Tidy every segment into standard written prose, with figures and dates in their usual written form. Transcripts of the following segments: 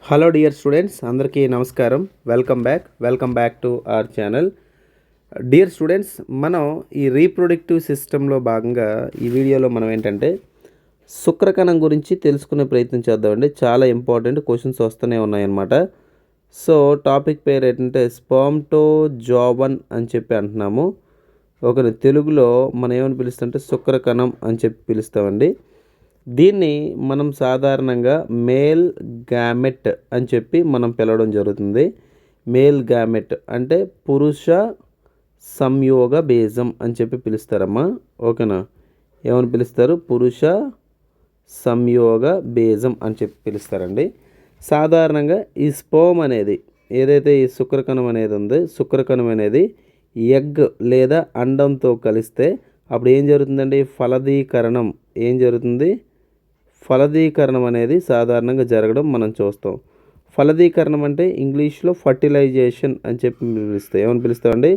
Hello dear students, అందరికీ నమస్కారం. Welcome back to our channel. Dear students, మనం ఈ రీప్రొడక్టివ్ సిస్టంలో భాగంగా ఈ వీడియోలో మనం ఏంటంటే శుక్రకణం గురించి తెలుసుకునే ప్రయత్నం చేద్దామండి. చాలా ఇంపార్టెంట్ క్వశ్చన్స్ వస్తూనే ఉన్నాయన్నమాట. సో టాపిక్ పేరు ఏంటంటే స్పర్మటోజోవన్ అని చెప్పి అంటున్నాము. తెలుగులో మనం ఏమని పిలుస్తామంటే శుక్రకణం అని చెప్పి పిలుస్తామండి. దీన్ని మనం సాధారణంగా మేల్ గ్యామెట్ అని చెప్పి మనం పిలవడం జరుగుతుంది. మేల్ గ్యామెట్ అంటే పురుష సంయోగ బీజం అని చెప్పి పిలుస్తారమ్మా. ఓకేనా? ఏమని పిలుస్తారు? పురుష సంయోగ బీజం అని చెప్పి పిలుస్తారండి. సాధారణంగా ఈ స్పోమ్ అనేది ఏదైతే ఈ శుక్రకణం అనేది ఉందో, శుక్రకణం అనేది ఎగ్ లేదా అండంతో కలిస్తే అప్పుడు ఏం జరుగుతుందండి? ఫలదీకరణం ఫలదీకరణం అనేది సాధారణంగా జరగడం మనం చూస్తాం. ఫలదీకరణం అంటే ఇంగ్లీష్లో ఫర్టిలైజేషన్ అని చెప్పి పిలుస్తాం. ఏమని పిలుస్తామండి?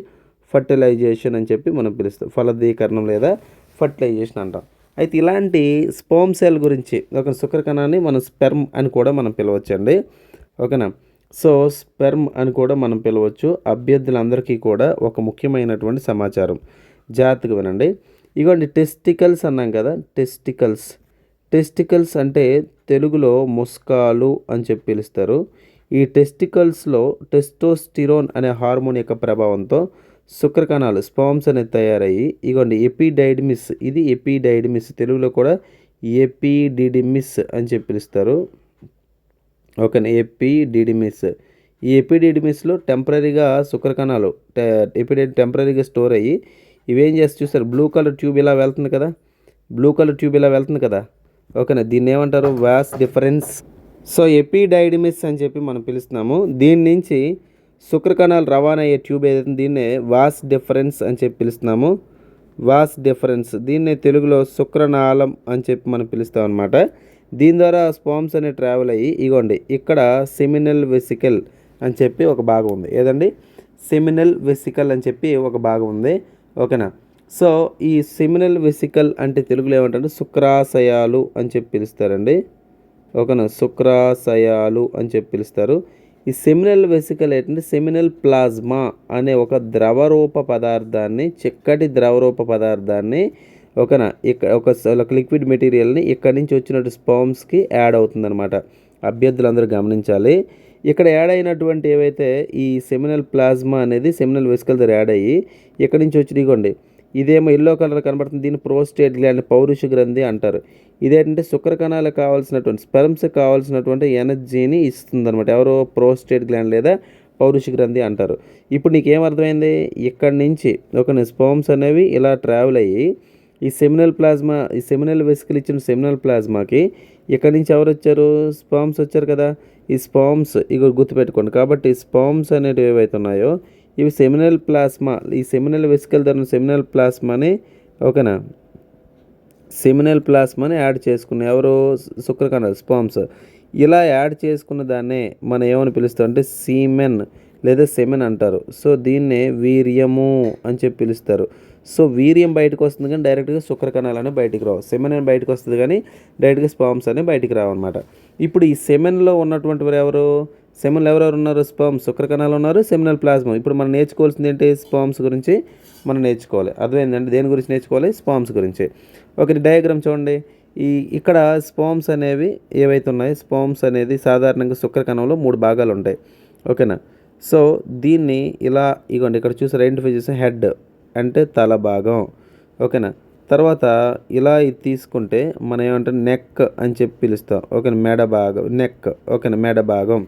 ఫర్టిలైజేషన్ అని చెప్పి మనం పిలుస్తాం. ఫలదీకరణం లేదా ఫర్టిలైజేషన్ అంటాం. అయితే ఇలాంటి స్పోమ్ సెల్ గురించి ఒక శుక్రకణాన్ని మనం స్పెర్మ్ అని కూడా మనం పిలవచ్చండి. ఓకేనా? సో స్పెర్మ్ అని కూడా మనం పిలవచ్చు. అభ్యర్థులందరికీ కూడా ఒక ముఖ్యమైనటువంటి సమాచారం. జాగ్రత్తగా వినండి. ఇగోండి, టెస్టికల్స్ అన్నాం కదా. టెస్టికల్స్ అంటే తెలుగులో ముస్కాలు అని చెప్పి పిలుస్తారు. ఈ టెస్టికల్స్లో టెస్టోస్టిరోన్ అనే హార్మోన్ యొక్క ప్రభావంతో శుక్రకణాలు స్పామ్స్ అనేది తయారయ్యి ఇగోండి ఎపిడైడిమిస్, ఇది ఎపిడైడిమిస్, తెలుగులో కూడా ఎపిడిడిమిస్ అని చెప్పి పిలుస్తారు. ఓకేనా? ఎపిడిడిమిస్. ఈ ఎపిడిడిమిస్లో టెంపరీగా శుక్రకణాలు టెంపరీగా స్టోర్ అయ్యి ఇవేం చేస్తే చూస్తారు, బ్లూ కలర్ ట్యూబ్ ఇలా వెళ్తుంది కదా. ఓకేనా? దీన్ని ఏమంటారు? Vas deferens. సో ఎపిడైడిమిస్ అని చెప్పి మనం పిలుస్తున్నాము. దీని నుంచి శుక్రకణాలు రవాణా అయ్యే ట్యూబ్ ఏదైతే దీన్నే వాస్ డిఫరెన్స్ అని చెప్పి పిలుస్తున్నాము. వాస్ డిఫరెన్స్, దీన్నే తెలుగులో శుక్రనాళం అని చెప్పి మనం పిలుస్తాం అనమాట. దీని ద్వారా స్పామ్స్ అనే ట్రావెల్ అయ్యి ఇగోండి ఇక్కడ సెమినల్ వెసికల్ అని చెప్పి ఒక భాగం ఉంది. ఏదండి? సెమినల్ వెసికల్ అని చెప్పి ఒక భాగం ఉంది. ఓకేనా? సో ఈ సెమినల్ వెసికల్ అంటే తెలుగులో ఏమంటారు? శుక్రాశయాలు అని చెప్పి పిలుస్తారండి. ఓకేనా? శుక్రాశయాలు అని చెప్పి పిలుస్తారు. ఈ సెమినల్ వెసికల్ ఏంటంటే సెమినల్ ప్లాజ్మా అనే ఒక చిక్కటి ద్రవరూప పదార్థాన్ని ఓకేనా ఒక లిక్విడ్ మెటీరియల్ని ఇక్కడి నుంచి వచ్చినట్టు స్పామ్స్కి యాడ్ అవుతుందన్నమాట. అభ్యర్థులందరూ గమనించాలి. ఇక్కడ యాడ్ అయినటువంటి ఏవైతే ఈ సెమినల్ ప్లాజ్మా అనేది సెమినల్ వెసికల్ దగ్గర యాడ్ అయ్యి ఇక్కడి నుంచి వచ్చి ఇదిగోండి, ఇదేమో ఎల్లో కలర్ కనబడుతుంది. దీన్ని ప్రోస్టేట్ గ్లాండ్, పౌరుష గ్రంథి అంటారు. ఇదేంటంటే శుక్రకణాలకు కావాల్సినటువంటి స్పెర్మ్స్కి కావాల్సినటువంటి ఎనర్జీని ఇస్తుంది అనమాట. ఎవరో ప్రోస్టేట్ గ్లాండ్ లేదా పౌరుష గ్రంథి అంటారు. ఇప్పుడు నీకేమర్థమైంది? ఇక్కడి నుంచి ఒక స్పర్మ్స్ అనేవి ఇలా ట్రావెల్ అయ్యి ఈ సెమినల్ వెసికల్ ఇచ్చిన సెమినల్ ప్లాజ్మాకి ఇక్కడి నుంచి ఎవరు వచ్చారు? స్పర్మ్స్ వచ్చారు కదా. ఈ స్పర్మ్స్ ఇక గుర్తుపెట్టుకోండి. కాబట్టి స్పర్మ్స్ అనేటివి ఏవైతే ఉన్నాయో ఇవి సెమినల్ ప్లాస్మా, ఈ సెమినల్ వెసికల్ ద్వారా సెమినల్ ప్లాస్మాని ఓకేనా సెమినల్ ప్లాస్మాని యాడ్ చేసుకున్న ఎవరు? శుక్రకణాలు, స్పామ్స్. ఇలా యాడ్ చేసుకున్న దాన్నే మనం ఏమని పిలుస్తాం అంటే సీమెన్ లేదా సెమెన్ అంటారు. సో దీన్నే వీర్యము అని చెప్పి పిలుస్తారు. సో వీర్యం బయటకు వస్తుంది కానీ డైరెక్ట్గా శుక్రకణాలు అనేవి బయటికి రావు. సెమెన్ అని బయటకు వస్తుంది కానీ డైరెక్ట్గా స్పామ్స్ అనేవి బయటికి రావు అనమాట. ఇప్పుడు ఈ సెమెన్లో ఉన్నటువంటి వారు ఎవరు? సెమెన్లు ఎవరెవరు ఉన్నారు? స్పర్మ్, శుక్రకణాలు ఉన్నారు, సెమినల్ ప్లాస్మా. ఇప్పుడు మనం నేర్చుకోవాల్సింది ఏంటి? స్పామ్స్ గురించి మనం నేర్చుకోవాలి. అర్థమైందండి? దేని గురించి నేర్చుకోవాలి? స్పామ్స్ గురించి. ఓకే, డయాగ్రామ్ చూడండి. ఇక్కడ స్పామ్స్ అనేవి ఏవైతే ఉన్నాయో, స్పామ్స్ అనేది సాధారణంగా శుక్రకణంలో 3 భాగాలు ఉంటాయి. ఓకేనా? సో దీన్ని ఇలా ఇగోండి ఇక్కడ చూసి ఐడెంటిఫై చేసే హెడ్ అంటే తల భాగం. ఓకేనా? తర్వాత ఇలా ఇది తీసుకుంటే మనం ఏమంటే నెక్ అని చెప్పి పిలుస్తాం. ఓకేనా? మెడ భాగం, నెక్. ఓకేనా? మెడ భాగం,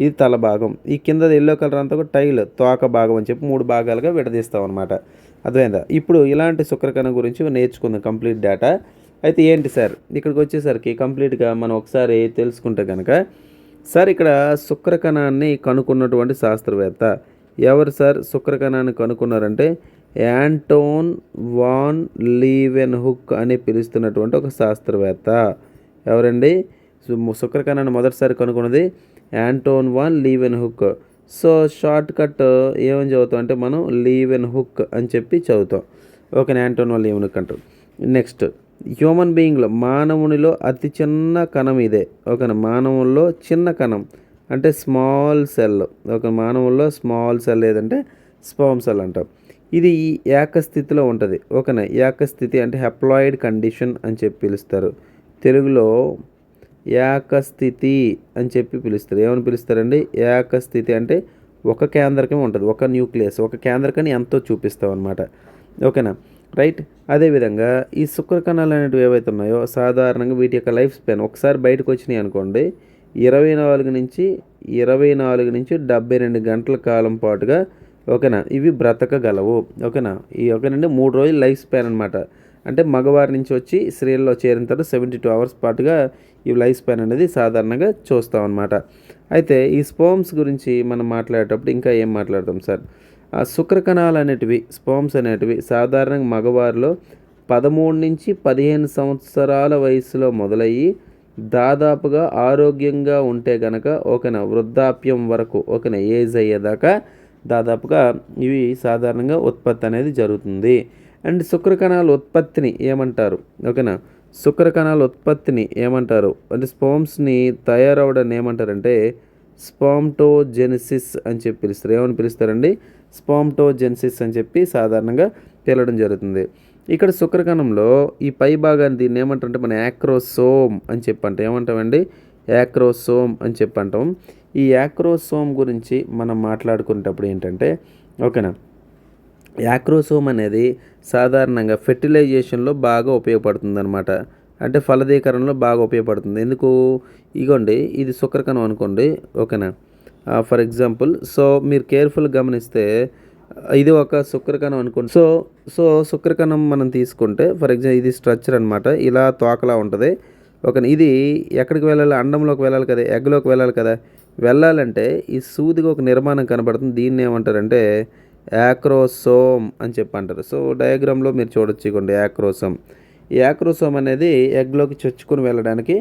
ఇది తల భాగం. ఈ కింద ఎల్లో కలర్ అంతా కూడా టైల్, తోక భాగం అని చెప్పి 3 భాగాలుగా విడదీస్తాం అనమాట. అర్థమైందా? ఇప్పుడు ఇలాంటి శుక్రకణం గురించి నేర్చుకుందాం కంప్లీట్ డేటా. అయితే ఏంటి సార్ ఇక్కడికి వచ్చేసరికి కంప్లీట్గా మనం ఒకసారి తెలుసుకుంటే కనుక, సార్ ఇక్కడ శుక్రకణాన్ని కనుక్కున్నటువంటి శాస్త్రవేత్త ఎవరు సార్? శుక్రకణాన్ని కనుక్కున్నారంటే యాంటోన్ వాన్ లీవెన్హుక్ అని పిలుస్తున్నటువంటి ఒక శాస్త్రవేత్త. ఎవరండి? శుక్రకణాన్ని మొదటిసారి కనుక్కున్నది Anton van Leeuwenhoek. So short cut ఏమని చదువుతాం అంటే మనం లీవెన్హుక్ అని చెప్పి చదువుతాం. ఓకే, యాంటోన్ వాన్ లీవెన్హుక్ అంటారు. నెక్స్ట్ హ్యూమన్ బీయింగ్లో, మానవునిలో అతి చిన్న కణం ఇదే. ఓకేనా? మానవుల్లో చిన్న కణం అంటే స్మాల్ సెల్, ఒక మానవుల్లో స్మాల్ సెల్ ఏదంటే స్పర్మ్ సెల్ అంటాం. ఇది ఏకస్థితిలో ఉంటుంది. ఓకేనా. ఏకస్థితి అంటే హెప్లాయిడ్ కండిషన్ అని చెప్పి పిలుస్తారు. తెలుగులో ఏకస్థితి అని చెప్పి పిలుస్తారు. ఏమని పిలుస్తారండి? ఏకస్థితి అంటే ఒక కేంద్రకం ఉంటుంది, ఒక న్యూక్లియస్, ఒక కేంద్రకాన్ని ఎంతో చూపిస్తాం అనమాట. ఓకేనా, రైట్. అదేవిధంగా ఈ శుక్రకణాలు అనేటివి ఏవైతే ఉన్నాయో సాధారణంగా వీటి యొక్క లైఫ్ స్పాన్ ఒకసారి బయటకు వచ్చినాయి అనుకోండి 24 నుంచి 72 గంటల కాలం పాటుగా ఓకేనా ఇవి బ్రతకగలవు. ఓకేనా, ఈ ఓకేనండి 3 రోజులు లైఫ్ స్పాన్ అనమాట. అంటే మగవారి నుంచి వచ్చి స్త్రీల్లో చేరిన తర్వాత 72 అవర్స్ పాటుగా ఈ లైఫ్ స్పాన్ అనేది సాధారణంగా చూస్తాం అనమాట. అయితే ఈ స్పర్మ్స్ గురించి మనం మాట్లాడేటప్పుడు ఇంకా ఏం మాట్లాడతాం సార్? ఆ శుక్రకణాలు అనేటివి, స్పర్మ్స్ అనేటివి సాధారణంగా మగవారిలో 13 నుంచి 15 సంవత్సరాల వయసులో మొదలయ్యి దాదాపుగా ఆరోగ్యంగా ఉంటే కనుక ఓకేనా వృద్ధాప్యం వరకు ఓకేనా ఏజ్ అయ్యేదాకా దాదాపుగా ఇవి సాధారణంగా ఉత్పత్తి అనేది జరుగుతుంది. అండ్ శుక్రకణాల ఉత్పత్తిని ఏమంటారు? ఓకేనా, శుక్రకణాల ఉత్పత్తిని ఏమంటారు అంటే స్పర్మ్స్ని తయారవడాన్ని ఏమంటారంటే స్పర్మటోజెనిసిస్ అని చెప్పి పిలుస్తారు. ఏమని పిలుస్తారండి? స్పర్మటోజెనిసిస్ అని చెప్పి సాధారణంగా తేలడం జరుగుతుంది. ఇక్కడ శుక్రకణంలో ఈ పై భాగాన్ని దీన్ని ఏమంటారంటే మన యాక్రోసోమ్ అని చెప్పంటాం. ఏమంటామండి? యాక్రోసోమ్ అని చెప్పంటాం. ఈ యాక్రోసోమ్ గురించి మనం మాట్లాడుకునేటప్పుడు ఏంటంటే ఓకేనా యాక్రోసోమ్ అనేది సాధారణంగా ఫెర్టిలైజేషన్లో బాగా ఉపయోగపడుతుంది అనమాట. అంటే ఫలదీకరణలో బాగా ఉపయోగపడుతుంది. ఎందుకు? ఇగోండి ఇది శుక్రకణం అనుకోండి. ఓకేనా, ఫర్ ఎగ్జాంపుల్ సో మీరు కేర్ఫుల్ గమనిస్తే ఇది ఒక శుక్రకణం అనుకోండి. సో సో శుక్రకణం మనం తీసుకుంటే ఫర్ ఎగ్జాంపుల్ ఇది స్ట్రక్చర్ అనమాట. ఇలా తోకలా ఉంటుంది. ఓకేనా, ఇది ఎక్కడికి వెళ్ళాలి? అండంలోకి వెళ్ళాలి కదా, ఎగ్లోకి వెళ్ళాలి కదా. వెళ్ళాలంటే ఈ సూదిగా ఒక నిర్మాణం కనబడుతుంది. దీన్ని ఏమంటారంటే యాక్రోసోమ్ అని చెప్పి అంటారు. సో డయాగ్రామ్లో మీరు చూడొచ్చు ఇవ్వండి యాక్రోసోమ్. ఈ యాక్రోసోమ్ అనేది ఎగ్లోకి చొచ్చుకొని వెళ్ళడానికి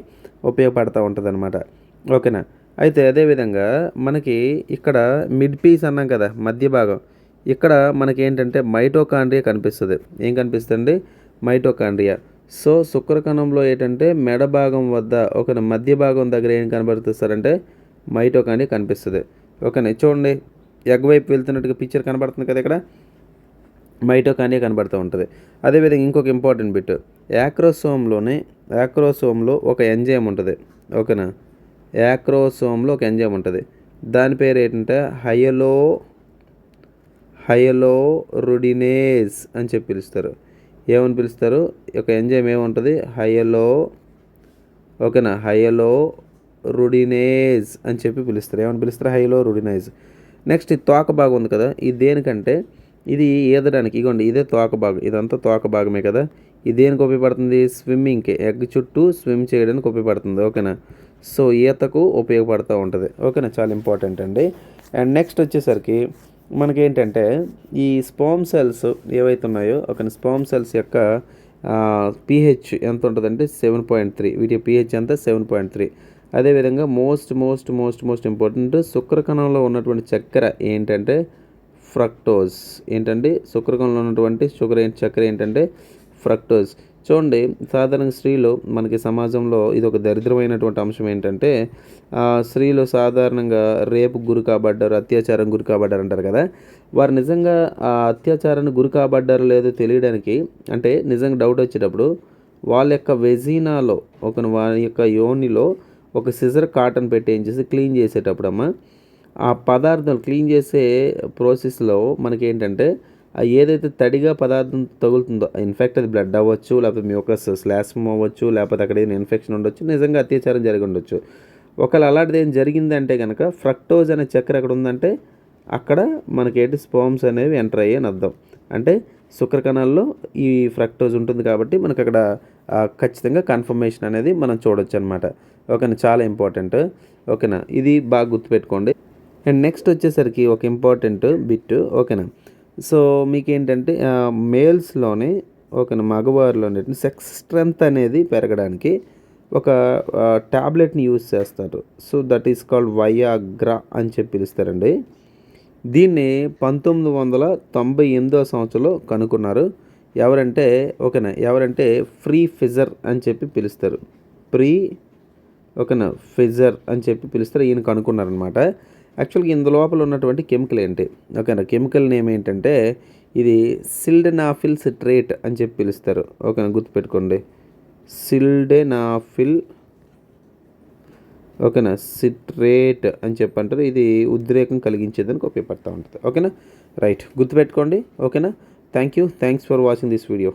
ఉపయోగపడుతూ ఉంటుంది అనమాట. ఓకేనా, అయితే అదేవిధంగా మనకి ఇక్కడ మిడ్ పీస్ అన్నాం కదా, మధ్య భాగం, ఇక్కడ మనకి ఏంటంటే మైటోకాండ్రియా కనిపిస్తుంది. ఏం కనిపిస్తుంది? మైటోకాండ్రియా. సో శుక్రకణంలో ఏంటంటే మెడ భాగం వద్ద ఒక మధ్య భాగం దగ్గర ఏం కనబడుతుంది సార్ అంటే మైటోకాండ్రియా కనిపిస్తుంది. ఓకేనా, చూడండి ఎగ్ వైపు వెళ్తున్నట్టుగా పిక్చర్ కనబడుతుంది కదా, ఇక్కడ మైటోకాండ్రియా కనబడుతూ ఉంటుంది. అదేవిధంగా ఇంకొక ఇంపార్టెంట్ బిట్, యాక్రోసోమ్లో ఒక ఎంజైమ్ ఉంటుంది. ఓకేనా, యాక్రోసోమ్లో ఒక ఎంజైమ్ ఉంటుంది. దాని పేరు ఏంటంటే హయలోరుడినేజ్ అని చెప్పి పిలుస్తారు. ఏమని పిలుస్తారు? ఒక ఎంజైమ్ ఏముంటుంది? ఓకేనా హయలోరుడినేజ్ అని చెప్పి పిలుస్తారు. ఏమని పిలుస్తారు? హయలోరుడినేజ్. నెక్స్ట్ ఈ తోక భాగం ఉంది కదా, ఇది దేనికంటే ఇది ఈదడానికి. ఇగోండి ఇదే తోక భాగం, ఇదంతా తోక భాగమే కదా. ఇది దేనికి ఉపయోగపడుతుంది? స్విమ్మింగ్కి, ఎగ్ చుట్టూ స్విమ్ చేయడానికి ఉపయోగపడుతుంది. ఓకేనా, సో ఈతకు ఉపయోగపడుతూ ఉంటుంది. ఓకేనా, చాలా ఇంపార్టెంట్ అండి. అండ్ నెక్స్ట్ వచ్చేసరికి మనకేంటంటే ఈ స్పర్మ్ సెల్స్ ఏవైతే ఉన్నాయో ఒక స్పర్మ్ సెల్స్ యొక్క pH ఎంత ఉంటుందంటే 7.3. వీటి pH ఎంత? 7.3. అదేవిధంగా మోస్ట్ ఇంపార్టెంట్ శుక్రకణంలో ఉన్నటువంటి చక్కెర ఏంటంటే ఫ్రక్టోజ్. ఏంటంటే శుక్రకణంలో ఉన్నటువంటి చక్కెర ఏంటంటే ఫ్రక్టోజ్. చూడండి సాధారణంగా స్త్రీలు మనకి సమాజంలో ఇది ఒక దరిద్రమైనటువంటి అంశం ఏంటంటే స్త్రీలు సాధారణంగా రేపు గురి కాబడ్డారు, అత్యాచారం గురి కాబడ్డారు అంటారు కదా. వారు నిజంగా ఆ అత్యాచారాన్ని గురి కాబడ్డారో లేదో తెలియడానికి అంటే నిజంగా డౌట్ వచ్చేటప్పుడు వాళ్ళ యొక్క వెజీనాలో వారి యొక్క యోనిలో ఒక సిజర్ కాటన్ పెట్టి ఏం చేసి క్లీన్ చేసేటప్పుడు ఆ పదార్థం క్లీన్ చేసే ప్రాసెస్లో మనకేంటంటే ఏదైతే తడిగా పదార్థం తగులుతుందో ఇన్ఫెక్ట్ అది బ్లడ్ అవ్వచ్చు, లేకపోతే మ్యూకస్ స్లాస్మ్ అవ్వచ్చు, లేకపోతే అక్కడ ఏదైనా ఇన్ఫెక్షన్ ఉండొచ్చు, నిజంగా అత్యాచారం జరిగి ఉండొచ్చు. ఒకవేళ అలాంటిది ఏం జరిగిందంటే కనుక ఫ్రక్టోజ్ అనే చక్కెర ఎక్కడ ఉందంటే అక్కడ మనకేంటి స్పర్మ్స్ అనేవి ఎంటర్ అయ్యి అని అర్థం. అంటే శుక్రకణాల్లో ఈ ఫ్రక్టోజ్ ఉంటుంది కాబట్టి మనకు అక్కడ ఖచ్చితంగా కన్ఫర్మేషన్ అనేది మనం చూడొచ్చు అనమాట. ఓకేనా, చాలా ఇంపార్టెంట్. ఓకేనా, ఇది బాగా గుర్తుపెట్టుకోండి. అండ్ నెక్స్ట్ వచ్చేసరికి ఒక ఇంపార్టెంట్ బిట్. ఓకేనా, సో మీకేంటంటే మేల్స్లోనే ఓకేనా మగవారిలోనే సెక్స్ స్ట్రెంత్ అనేది పెరగడానికి ఒక ట్యాబ్లెట్ని యూజ్ చేస్తారు. So that is called Viagra అని చెప్పి పిలుస్తారండి. దీన్ని 1998 సంవత్సరంలో కనుక్కున్నారు. ఎవరంటే ఫ్రీ ఫిజర్ అని చెప్పి పిలుస్తారు. ఓకేనా, ఫిజర్ అని చెప్పి పిలుస్తారు. ఈయన కనుక్కున్నారనమాట. యాక్చువల్గా ఇందు లోపల ఉన్నటువంటి కెమికల్ ఏంటి, ఓకేనా, కెమికల్ నేమ్ ఏంటంటే ఇది సిల్డెనాఫిల్ సిట్రేట్ అని చెప్పి పిలుస్తారు. ఓకేనా, గుర్తుపెట్టుకోండి, సిల్డెనాఫిల్, ఓకేనా, సిట్రేట్ అని చెప్పి అంటారు. ఇది ఉద్రేకం కలిగించేదానికి ఉపయోగపడుతూ ఉంటుంది. ఓకేనా, రైట్, గుర్తుపెట్టుకోండి. ఓకేనా, thanks for watching this video.